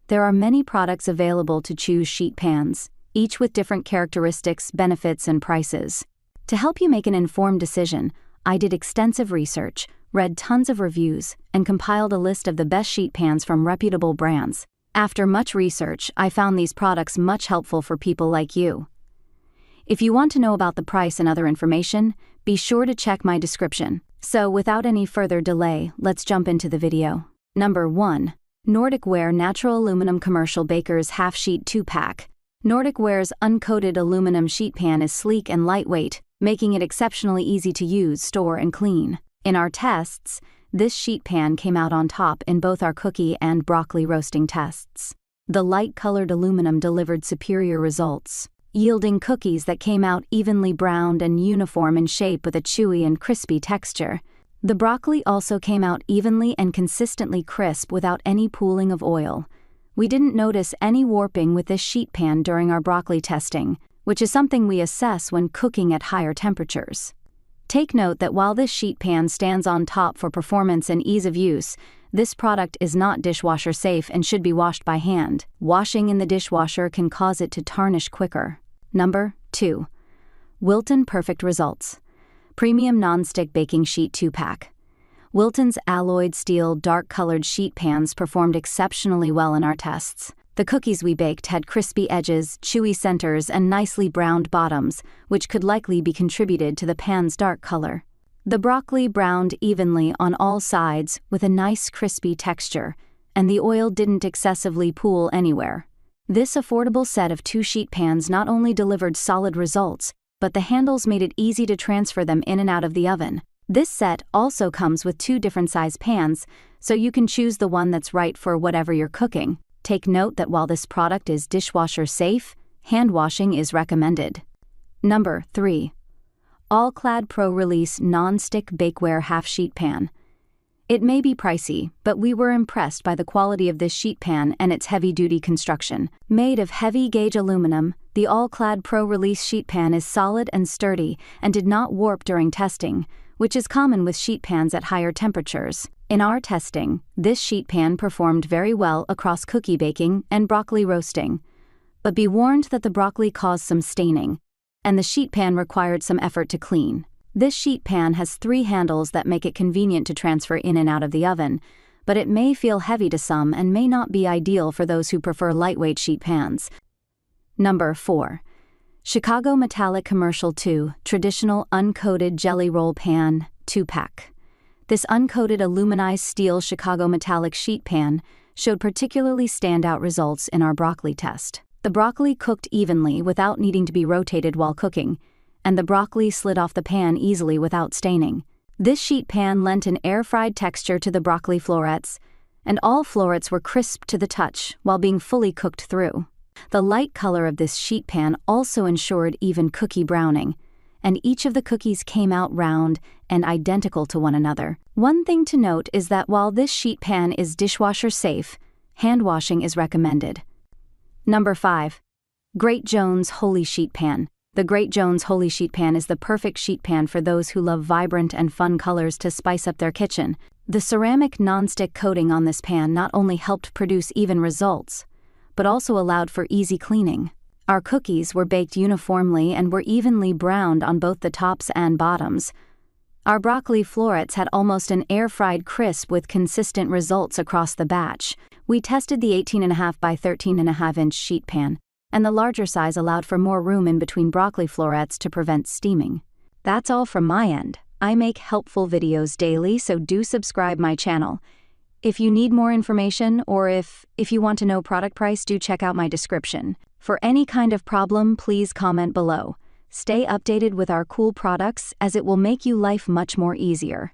There are many products available to choose sheet pans, each with different characteristics, benefits, and prices. To help you make an informed decision, I did extensive research, read tons of reviews, and compiled a list of the best sheet pans from reputable brands. After much research, I found these products much helpful for people like you. If you want to know about the price and other information, be sure to check my description. So without any further delay, let's jump into the video. Number 1. Nordic Ware Natural Aluminum Commercial Baker's Half Sheet 2-Pack. Nordic Ware's uncoated aluminum sheet pan is sleek and lightweight, making it exceptionally easy to use, store, and clean. In our tests, this sheet pan came out on top in both our cookie and broccoli roasting tests. The light-colored aluminum delivered superior results, yielding cookies that came out evenly browned and uniform in shape with a chewy and crispy texture. The broccoli also came out evenly and consistently crisp without any pooling of oil. We didn't notice any warping with this sheet pan during our broccoli testing, which is something we assess when cooking at higher temperatures. Take note that while this sheet pan stands on top for performance and ease of use, this product is not dishwasher safe and should be washed by hand. Washing in the dishwasher can cause it to tarnish quicker. Number 2. Wilton Perfect Results Premium Nonstick Baking Sheet 2-Pack. Wilton's alloyed steel dark-colored sheet pans performed exceptionally well in our tests. The cookies we baked had crispy edges, chewy centers, and nicely browned bottoms, which could likely be contributed to the pan's dark color. The broccoli browned evenly on all sides with a nice crispy texture, and the oil didn't excessively pool anywhere. This affordable set of 2 sheet pans not only delivered solid results, but the handles made it easy to transfer them in and out of the oven. This set also comes with 2 different size pans, so you can choose the one that's right for whatever you're cooking. Take note that while this product is dishwasher safe, hand washing is recommended. Number 3. All-Clad Pro Release Nonstick Bakeware Half Sheet Pan. It may be pricey, but we were impressed by the quality of this sheet pan and its heavy-duty construction. Made of heavy-gauge aluminum, the All-Clad Pro Release sheet pan is solid and sturdy and did not warp during testing, which is common with sheet pans at higher temperatures. In our testing, this sheet pan performed very well across cookie baking and broccoli roasting. But be warned that the broccoli caused some staining, and the sheet pan required some effort to clean. This sheet pan has 3 handles that make it convenient to transfer in and out of the oven, but it may feel heavy to some and may not be ideal for those who prefer lightweight sheet pans. Number 4. Chicago Metallic Commercial 2 Traditional Uncoated Jelly Roll Pan 2-Pack. This uncoated aluminized steel Chicago metallic sheet pan showed particularly standout results in our broccoli test. The broccoli cooked evenly without needing to be rotated while cooking, and the broccoli slid off the pan easily without staining. This sheet pan lent an air-fried texture to the broccoli florets, and all florets were crisp to the touch while being fully cooked through. The light color of this sheet pan also ensured even cookie browning, and each of the cookies came out round and identical to one another. One thing to note is that while this sheet pan is dishwasher safe, hand washing is recommended. Number 5. Great Jones Holy Sheet Pan. The Great Jones Holy Sheet Pan is the perfect sheet pan for those who love vibrant and fun colors to spice up their kitchen. The ceramic nonstick coating on this pan not only helped produce even results, but also allowed for easy cleaning. Our cookies were baked uniformly and were evenly browned on both the tops and bottoms. Our broccoli florets had almost an air-fried crisp with consistent results across the batch. We tested the 18.5 by 13.5 inch sheet pan, and the larger size allowed for more room in between broccoli florets to prevent steaming. That's all from my end. I make helpful videos daily, so do subscribe my channel. If you need more information or if you want to know product price, do check out my description. For any kind of problem, please comment below. Stay updated with our cool products as it will make you life much more easier.